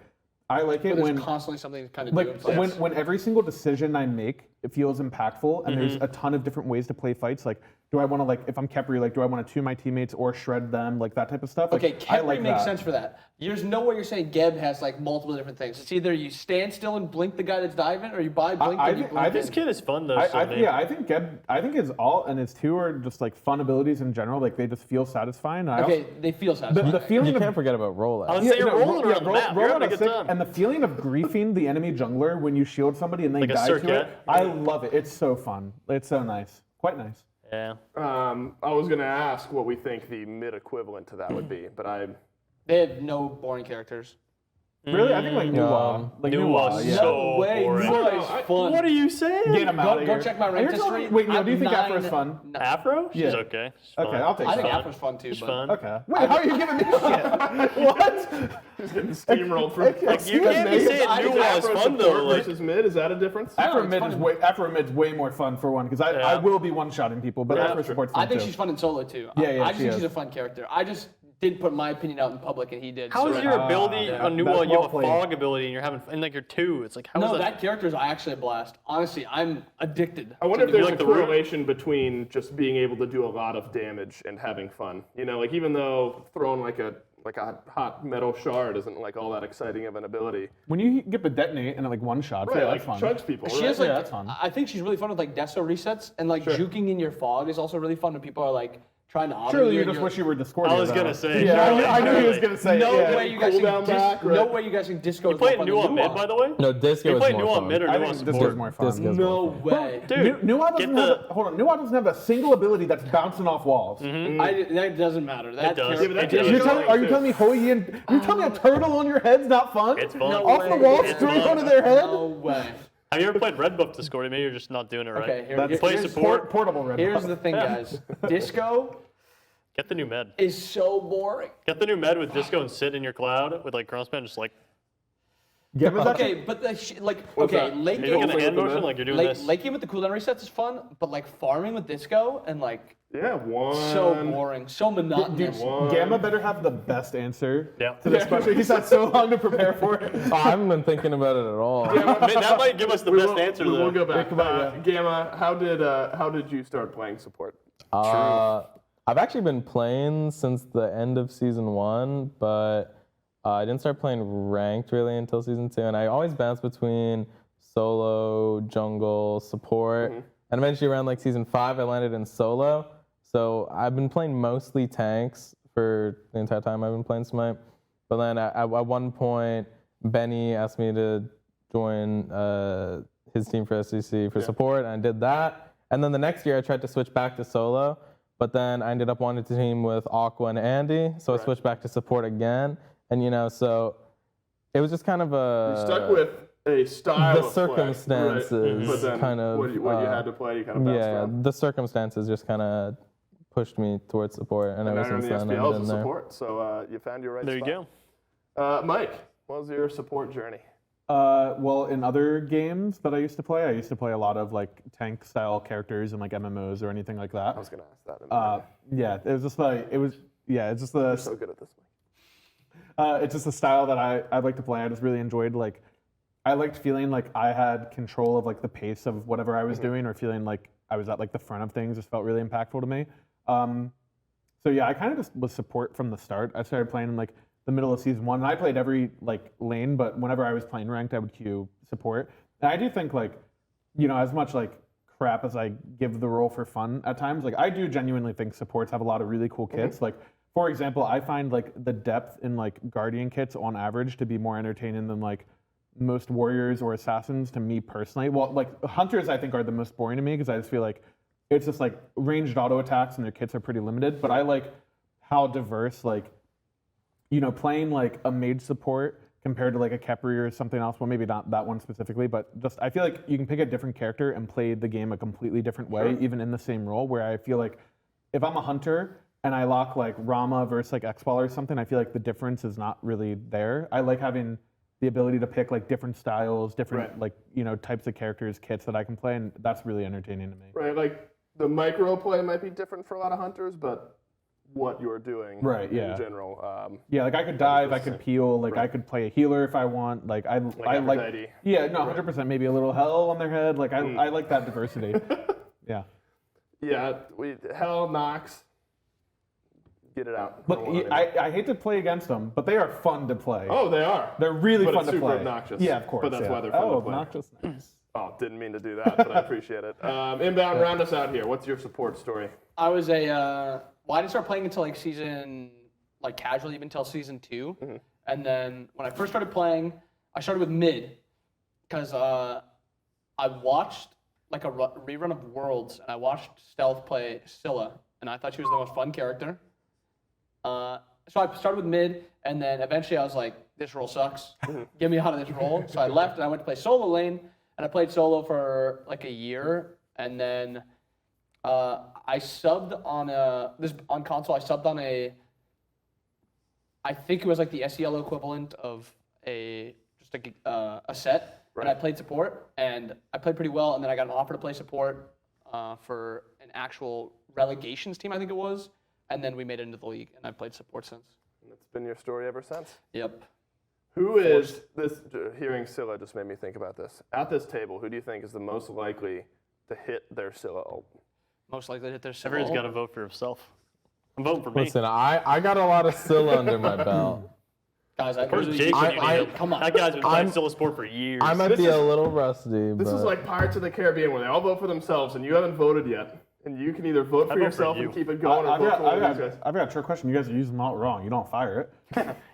I like it There's when constantly something to kind of do. like in fights. when every single decision I make, it feels impactful, and there's a ton of different ways to play fights. Like do I want to like if I'm Khepri, like do I want to tune my teammates or shred them, like that type of stuff. Like, Okay, I Khepri like makes that. sense for that. There's no way you're saying Geb has like multiple different things. It's either you stand still and blink the guy that's diving, or you buy blink and you blink This in. kid is fun though. I think Geb, I think his alt and his two are just like fun abilities in general. Like they just feel satisfying. And I Okay, also, they feel satisfying. the feeling You of can't forget about rollout. I was saying you're rolling around the roll- map. roll You're out having a a good sick- time. and the feeling of griefing the enemy jungler when you shield somebody and they Like a die to circuit. it. I love it. It's so fun. It's so nice. Quite nice. Yeah. I was gonna ask what we think the mid equivalent to that would be, but They have no boring characters. Really, I think like Nuwa. Like Nuwa's yeah. so No way, boring. Nuwa is fun. What are you saying? Get him out of Go here. check my Are rank you telling history. me- Wait, no, I'm do you think Afro's 9 fun? No. Afro? She's Yeah. okay. She's Okay, fun. I'll take I think that. Afro's fun too. She's but fun. Okay. Wait, how are you giving me shit? What? he's getting steamrolled from. Like, you can't be saying I think Nuwa is Afro fun though. support Like, versus mid, is that a difference? Afro it's mid fun is in- way Afro mid's way more fun for one because I Yeah. will be one shotting people, but Yeah, Afro that's true. support's fun I think too. she's fun in solo too. Yeah, yeah, I just she think is. she's a fun character. I just didn't put my opinion out in public, and he did. how so is your ability on that's Nuwa? You well have a played. fog ability and you're having, and like you're two. It's like, how is No, that? that character is actually a blast. Honestly, I'm addicted. I wonder to if there's like a the root? correlation between just being able to do a lot of damage and having fun. You know, like even though throwing like a hot metal shard isn't like all that exciting of an ability. When you get the detonate and like one shot, yeah, like that's fun. chunks people. She right? has like, Yeah, that's fun. I think she's really fun with like Deso resets and like juking in your fog is also really fun when people are like trying to auto Surely you you and just you're- wish you were Discord. I was gonna say. Yeah, surely, I knew he was surely. gonna say. No yeah. way you guys Cooldown think back, no right? way you guys think Disco You is more played fun than Nuwa mid, by the way? No, Disco You is played more Nuwa fun. mid or I Nuwa think this support? is more fun. Disco's No more fun. way. Dude, Nuwa get doesn't have hold on. Nuwa doesn't have a single ability that's bouncing off walls. That doesn't matter. That does. character- Yeah, but that does. You're telling, are you telling me Hoi and you're telling me a turtle on your head's not fun? It's fun. Off the way. wall, It's straight fun. onto their head. No way. Have you ever played Red Buff Discord? Maybe you're just not doing it right. Okay, That's Play here's, support. Portable red. here's the thing, guys. Disco Get the new med. is so boring. Get the new med with Disco and sit in your cloud with like crossband, just like Give us that. Okay, but late that? late are you doing game, the hand with the motion med? like you're doing late, this. late game with the cooldown resets is fun, but like farming with Disco and like Yeah, one. so boring, so monotonous. One. Gamma better have the best answer Yeah. to this question. He's had so long to prepare for it. Oh, I haven't been thinking about it at all. That might give us the best answer We will though. go back. Gamma, how did you start playing support? I've actually been playing since the end of season 1, but I didn't start playing ranked really until season 2, and I always bounced between solo, jungle, support, and eventually around like season 5, I landed in solo. So I've been playing mostly tanks for the entire time I've been playing Smite. But then at one point, Benny asked me to join his team for SEC for support, and I did that. And then the next year, I tried to switch back to solo, but then I ended up wanting to team with Aqua and Andy, so I switched back to support again. And so it was just kind of You stuck with a style the of play, circumstances right? But then kind of, what you had to play, you kind of bounced yeah, around. the circumstances just kind of pushed me towards support, and Now ever you're in since the then I've SPL been as a there. support, so you found your right There you spot. go. Mike, what was your support journey? Well, in other games that I used to play a lot of like tank style characters and like MMOs or anything like that. I was going to ask that. In a minute. Yeah, it was just like it's just the So good at this. it's just the style that I like to play. I just really enjoyed like I liked feeling like I had control of like the pace of whatever I was doing, or feeling like I was at like the front of things. Just felt really impactful to me. So yeah, I kind of just was support from the start. I started playing in like the middle of season 1, and I played every like lane. But whenever I was playing ranked, I would queue support. And I do think like, as much like crap as I give the role for fun at times, like I do genuinely think supports have a lot of really cool kits. Like for example, I find like the depth in like Guardian kits on average to be more entertaining than like most warriors or assassins to me personally. Well, like hunters I think are the most boring to me because I just feel like it's just like ranged auto attacks and their kits are pretty limited. But I like how diverse like, playing like a mage support compared to like a Khepri or something else. Well, maybe not that one specifically, but just I feel like you can pick a different character and play the game a completely different way, even in the same role. Where I feel like if I'm a hunter and I lock like Rama versus like X-Ball or something, I feel like the difference is not really there. I like having the ability to pick like different styles, different like types of characters, kits that I can play, and that's really entertaining to me. Right, like the micro play might be different for a lot of hunters, but what you're doing in general. Yeah, like I could dive, I could peel, like I could play a healer if I want. Like I like Aphrodite. yeah, no, 100%. Maybe a little hell on their head. Like I like that diversity. Yeah. Yeah, Hell, Nox. Get it out. Look, I hate to play against them, but they are fun to play. Oh, they are. They're really But fun it's to super play. obnoxious. Yeah, of course. But that's yeah. why they're fun to play. Obnoxious. Nice. Oh, didn't mean to do that, but I appreciate it. Inbound, round us out here. What's your support story? I was I didn't start playing until like season, like casually even until season 2. Mm-hmm. And then when I first started playing, I started with mid because I watched like a rerun of Worlds and I watched Stealth play Scylla and I thought she was the most fun character. So I started with mid and then eventually I was like, this role sucks. Get me out of this role. So I left and I went to play solo lane and I played solo for like a year and then I subbed on on console. I subbed on I think it was like the SEL equivalent of a set, and I played support, and I played pretty well. And then I got an offer to play support for an actual relegations team, I think it was, and then we made it into the league, and I've played support since. And it's been your story ever since? Yep. Who is this? Hearing Scylla just made me think about this. At this table, who do you think is the most likely to hit their Scylla ult? Most likely to hit their Everyone's got to vote for himself. I'm voting for me. Listen, I got a lot of Scylla under my belt. Guys, I Where's usually Jake? come on. That guy's been playing solo sport for years. I might be a little rusty, This but is like Pirates of the Caribbean, where they all vote for themselves, and you haven't voted yet. And you can either vote for vote for yourself you. and keep it going, or vote for one of these guys. I've got a trick question. You guys are using them out wrong. You don't fire it.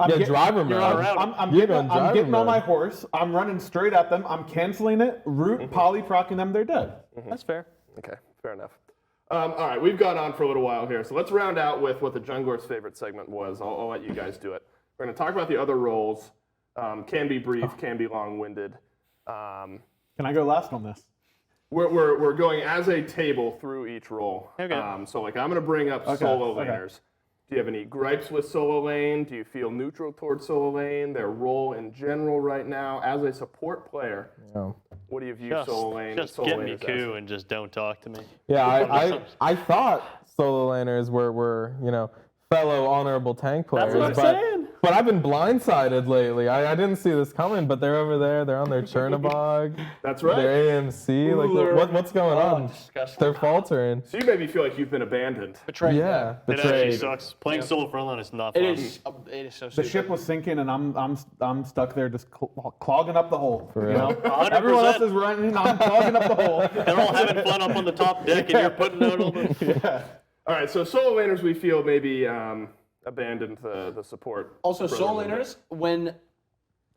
yeah, driver You're not mode. around. I'm You're getting, going I'm getting driver on my mode. horse. I'm running straight at them. I'm canceling it. Root, poly procking them. They're dead. That's fair. Okay, fair enough. All right, we've gone on for a little while here, so let's round out with what the jungler's favorite segment was. I'll let you guys do it. We're going to talk about the other roles. Can be brief, can be long-winded. Can I go last on this? We're going as a table through each role. Okay. So like I'm going to bring up solo okay. laners. Do you have any gripes with solo lane? Do you feel neutral towards solo lane? Their role in general right now as a support player? Yeah. What do you view Just, solo lane? just solo get me laners as? coup and just don't talk to me. Yeah, I thought solo laners were fellow honorable tank players. what I'm saying. But I've been blindsided lately. I didn't see this coming, but they're over there. They're on their Chernobog. That's right. Their AMC. Like, what's going on? Disgusting. They're faltering. So you made me feel like you've been abandoned. Betrayed. Yeah, It actually betrayed. sucks. Playing solo frontline is not fun. It is so The stupid. ship was sinking, and I'm stuck there just clogging up the hole. For You real. know? 100%. Everyone else is running. I'm clogging up the hole. They're all having fun up on the top deck, and you're putting out all the. All right, so solo laners we feel maybe abandoned the support. Also, for solo a little bit. laners, when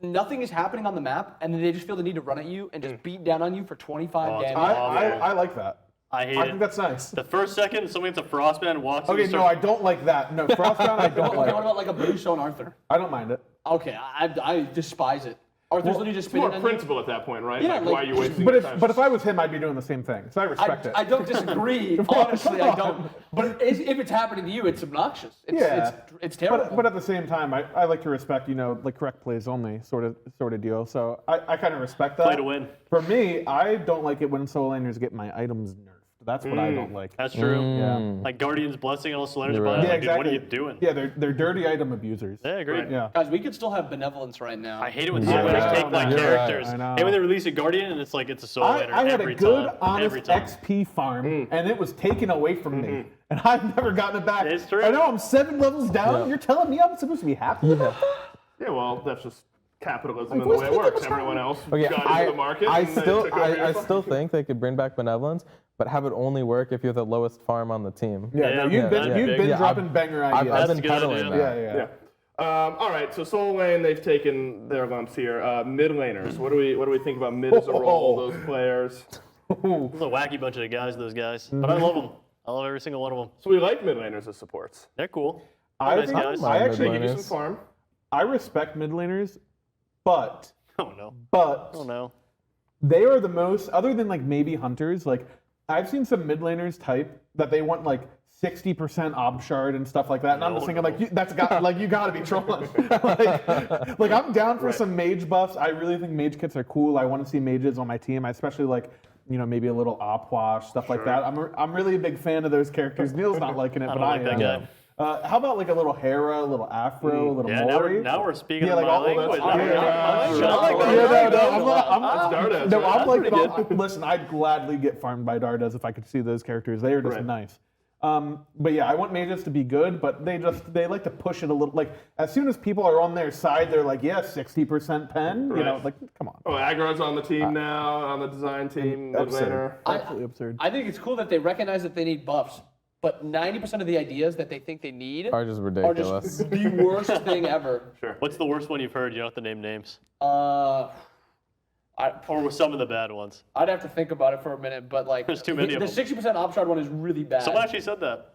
nothing is happening on the map and then they just feel the need to run at you and just beat down on you for 25 Oh, it's damage. I like that. I hate I it. think that's nice. The first second someone gets a frostband and walks in, Okay, you no, start- I don't like that. No, Frostbound, I don't Okay, like. what about like a blue stone Arthur? I don't mind it. Okay, I despise it. Arthur's literally just It's more spinning on you. principle at that point, right? Yeah, like, why are like- you wasting But your if time? if I was him, I'd be doing the same thing. So I respect it. I don't disagree. Honestly, I don't. But if it's happening to you, it's obnoxious. It's terrible. But at the same time, I like to respect, like correct plays only sort of deal. So I kind of respect that. Play to win. For me, I don't like it when solo laners get my items nerfed. That's what I don't like. That's true. Yeah. Like Guardian's Blessing and all the Solarians You're are right. like, Yeah, dude, what are exactly. you doing? Yeah, they're dirty item abusers. Yeah, I agree. Right. Yeah. Guys, we could still have benevolence right now. I hate it when Yeah. solo laners Yeah, take like you're right. characters. I know. And when they release a Guardian and it's like it's a solo laner I had every a good, time. honest Every time. XP farm, and it was taken away from me, and I've never gotten it back. It's true. I know I'm 7 levels down. Yeah. You're telling me I'm supposed to be happy about that? Yeah, well, that's just capitalism and the where's way it the works. time? Everyone else Okay, got into the market. I and they still, took over your I farm. still think they could bring back benevolence, but have it only work if you're the lowest farm on the team. Yeah, no, Yeah, you've been yeah. you've been Yeah, dropping I've- banger I've ideas. That's been a good peddling idea. that. yeah. Yeah. All right, so solo lane, they've taken their lumps here. Mid laners, what do we think about mid as a role? Those players. It's a wacky bunch of guys, those guys. But I love them. I love every single one of them. So we like mid laners as supports. They're cool. I Nice think- guys. I actually They give you some Mid-laners. farm. I respect mid laners, but Oh no. but Oh no. they are the most, other than like maybe hunters, like I've seen some mid laners type that they want like 60% ob shard and stuff like that, and I'm just thinking like that's got like you got to be trolling. like I'm down for some mage buffs. I really think mage kits are cool. I want to see mages on my team. I especially like maybe a little op wash stuff like that. I'm really a big fan of those characters. Neil's not liking it, but don't I like that am. guy. How about like a little Hera, a little Afro, a little Yeah, Mori? now we're speaking Yeah, like my all that's- language. yeah, I like Yeah, that. I'm like, listen, I'd gladly get farmed by Dardas if I could see those characters. They are just nice. But yeah, I want mages to be good, but they like to push it a little. Like as soon as people are on their side, they're like, yeah, 60% pen. You know, like come on. Oh, Aggro's on the team now, on the design team. Absurd. Absolutely absurd. I think it's cool that they recognize that they need buffs, but 90% of the ideas that they think they need Are just are ridiculous. just the worst thing ever. What's the worst one you've heard? You don't have to name names. Or with some of the bad ones. I'd have to think about it for a minute, but like There's too many of the them. 60% opshard one is really bad. Someone actually said that.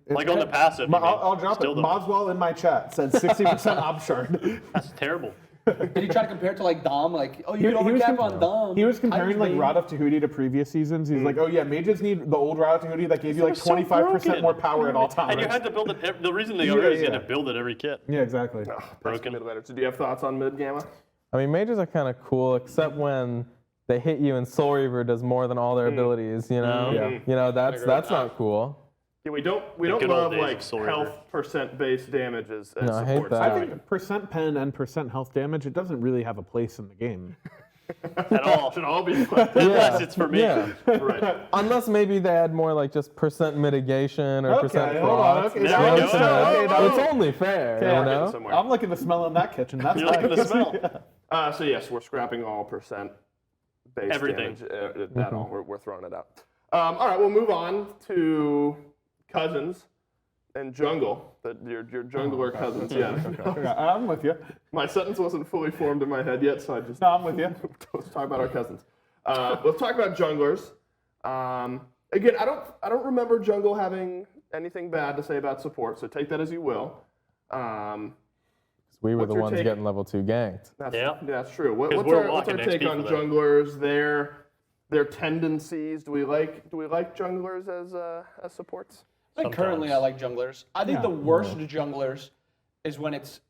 Like on the passive. you mean. I'll drop Still it. don't- Boswell in my chat said 60% Obshard. That's terrible. Did he try to compare it to like Dom? Like, oh, you don't cap on Dom. He was comparing like Hydrate. Rod of Tahuti to previous seasons. He's like, oh yeah, mages need the old Rod of Tahuti that gave you like They're so 25% broken. more power at all times. And you had to build it. The reason they are is you had to build it every kit. Yeah, exactly. Broken. So do you have thoughts on mid Gamma? I mean, mages are kind of cool, except when they hit you and Soul Reaver does more than all their abilities. You know, you know that's not cool. Yeah, we don't good old love days like of Soul Reaver. health percent based damage as No, I hate supports. that. I think percent pen and percent health damage, it doesn't really have a place in the game. At all. Should all be flipped. Unless it's for me. Yeah. Right. Unless maybe they add more like just percent mitigation or percent Okay, hold on. procs. Okay, There we now- go. now- It's only fair, Okay, you I'm know? Somewhere. I'm looking to smell in that kitchen. That's You're liking the smell. So yes, we're scrapping all percent base Everything. damage. That all, we're throwing it out. All right, we'll move on to cousins and jungle. Your jungler cousins. Yeah. I'm with you. My sentence wasn't fully formed in my head yet, so I just No, I'm with you. let's talk about our cousins. Let's talk about junglers. Again, I don't remember jungle having anything bad to say about support, so take that as you will. We were What's the your ones take? getting level 2 ganked. That's true. 'Cause What's we're our walking take XP on for them. junglers? Their tendencies. Do we like junglers as supports? I think currently I like junglers. I think the worst junglers is when it's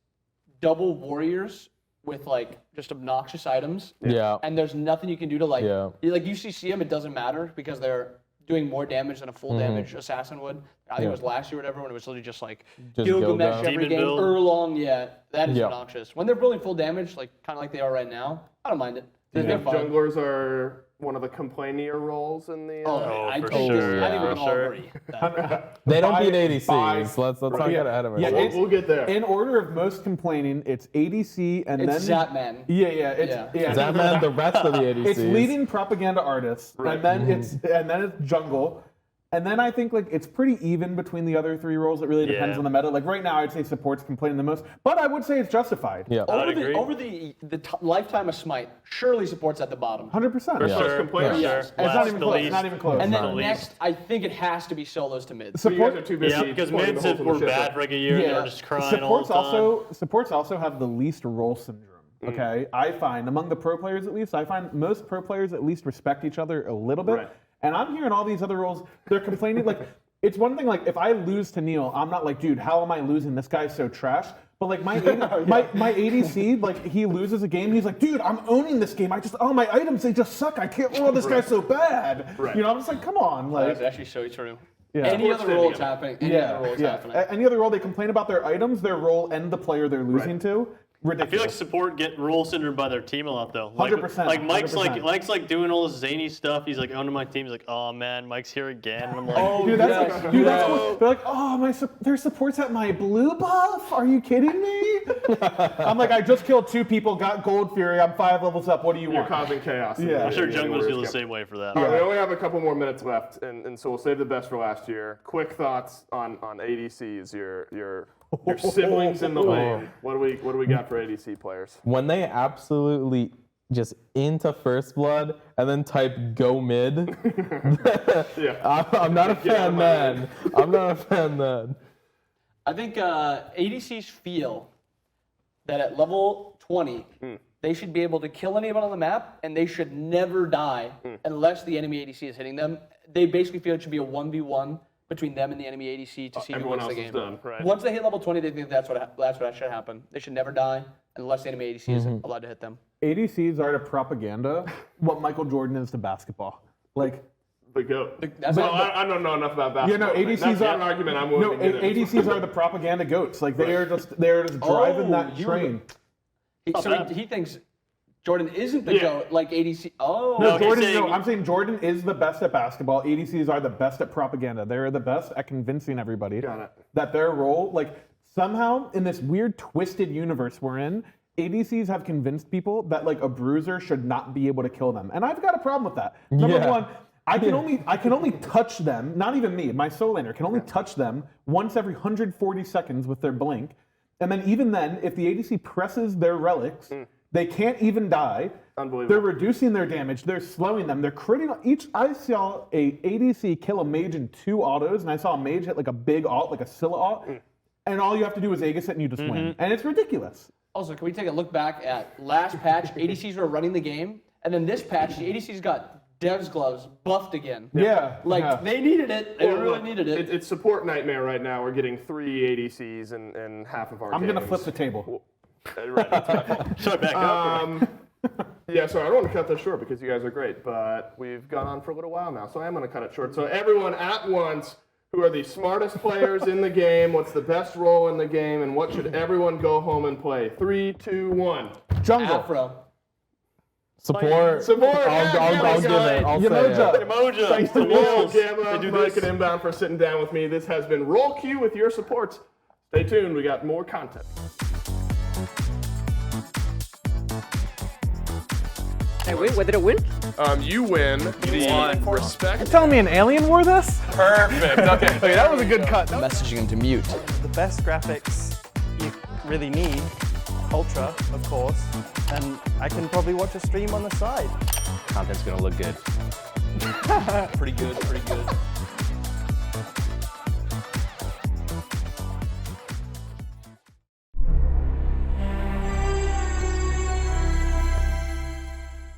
double warriors with like just obnoxious items. Yeah. And there's nothing you can do to like, Yeah. like you see them, it doesn't matter because they're doing more damage than a full damage assassin would. I think it was last year or whatever when it was literally just like Just Gilgamesh Gilga. every Demon game, build. Erlong, that is Yeah. obnoxious. When they're building full damage, like kind of like they are right now, I don't mind it. They're fun. Junglers are one of the complainier roles in the. I for think sure, I think we for can all sure. agree. That. They don't By- beat ADCs. by- Let's not get ahead of Yeah, ourselves. We'll get there. In order of most complaining, it's ADC and It's then Zapman. Yeah, Is that man the rest of the ADCs? It's leading propaganda artists, and then it's jungle, and then I think like it's pretty even between the other three roles. It really depends Yeah. on the meta. Like right now, I'd say support's complaining the most, but I would say it's justified. Yeah. I'd agree. Over the lifetime of Smite, surely support's at the bottom. 100%. For Sure. most complainers. Yeah. Yes. It's not Last even the close. least. Not even close. And The then least. next, I think it has to be solos to mids. You guys Support, are too busy. Yeah, because explaining mids the whole were bullshit. bad for like a year and they were just crying all the time. supports also have the least role syndrome. Mm. Okay, I find among the pro players at least, I find most pro players at least respect each other a little bit. Right. And I'm hearing all these other roles, they're complaining like. It's one thing like if I lose to Neil, I'm not like, dude, how am I losing? This guy's so trash. But like my ADC, like he loses a game, he's like, dude, I'm owning this game. My items they just suck. I can't. Oh, this guy's so bad. Right. You know, I'm just like, come on, like. That's actually so true. Yeah. Any Sports other role it's trivia. happening. Any other role it's happening. Any other role they complain about their items, their role, and the player they're losing to. I Ridiculous. feel like support get role syndrome by their team a lot though. 100%, Like Mike's 100%. like doing all this zany stuff. He's like owning my team. He's like, oh man, Mike's here again. And I'm like, Dude, that's they're like, oh, their support's at my blue buff. Are you kidding me? I'm like, I just killed 2 people, got Gold Fury. I'm 5 levels up. What do you You're want? causing chaos. in Yeah. the- I'm sure in the junglers Warriors feel the camp. same way for that. All right, we only have a couple more minutes left, and so we'll save the best for last year. Quick thoughts on ADCs, your siblings in the lane. What do we got for ADC players? When they absolutely just into first blood and then type go mid, Yeah. I'm not a out of fan my then. I'm not a fan then. I think ADCs feel that at level 20, they should be able to kill anyone on the map, and they should never die unless the enemy ADC is hitting them. They basically feel it should be a 1v1 between them and the enemy ADC to see who Everyone wins the else is game. done, right? Once they hit level 20, they think that's what should happen. They should never die unless the enemy ADC is allowed to hit them. ADCs are to propaganda what Michael Jordan is to basketball. Like, The GOAT. That's Well, what- I don't know enough about that. Yeah, no, ADCs That's are an argument I'm willing to get into. ADCs are the propaganda goats. Like they're just driving that train. So he thinks Jordan isn't the Yeah. GOAT, like ADC. Oh. No, he's Jordan. saying- No, I'm saying Jordan is the best at basketball. ADCs are the best at propaganda. They're the best at convincing everybody Got it. that their role, like somehow in this weird twisted universe we're in, ADCs have convinced people that like a bruiser should not be able to kill them, and I've got a problem with that. Number Yeah. one, I can only touch them. Not even me. My soul laner can only touch them once every 140 seconds with their blink, and then even then, if the ADC presses their relics, they can't even die. Unbelievable. They're reducing their damage. They're slowing them. They're critting each. I saw a ADC kill a mage in 2 autos, and I saw a mage hit like a big ult, like a Scylla ult, and all you have to do is Aegis it and you just win. And it's ridiculous. Also, can we take a look back at last patch? ADCs were running the game, and then this patch, the ADCs got Dev's gloves buffed again. Yeah. Like yeah. they needed it. They Well, really look, needed it. It's support nightmare right now. We're getting 3 ADCs in half of our I'm games. gonna flip the table. Right, that's my fault. Should I back up? Yeah, sorry, I don't want to cut this short because you guys are great, but we've gone on for a little while now, so I am going to cut it short. So everyone at once, who are the smartest players in the game, what's the best role in the game, and what should everyone go home and play? 3, 2, 1. Jungle. Afro. Support. Support. I'll give it. I'll say Yamoja. it. Emoja. Thanks to the Neil, wolves. Gamma, They do Mike, this. and Inbound for sitting down with me. This has been Roll Q with your supports. Stay tuned, we got more content. Hey, wait, what did it win? You win the respect. Telling me an alien wore this? Perfect. Okay. Okay, that was a good cut. Messaging him to mute. The best graphics you really need, Ultra, of course, and I can probably watch a stream on the side. Content's gonna look good. Pretty good, pretty good.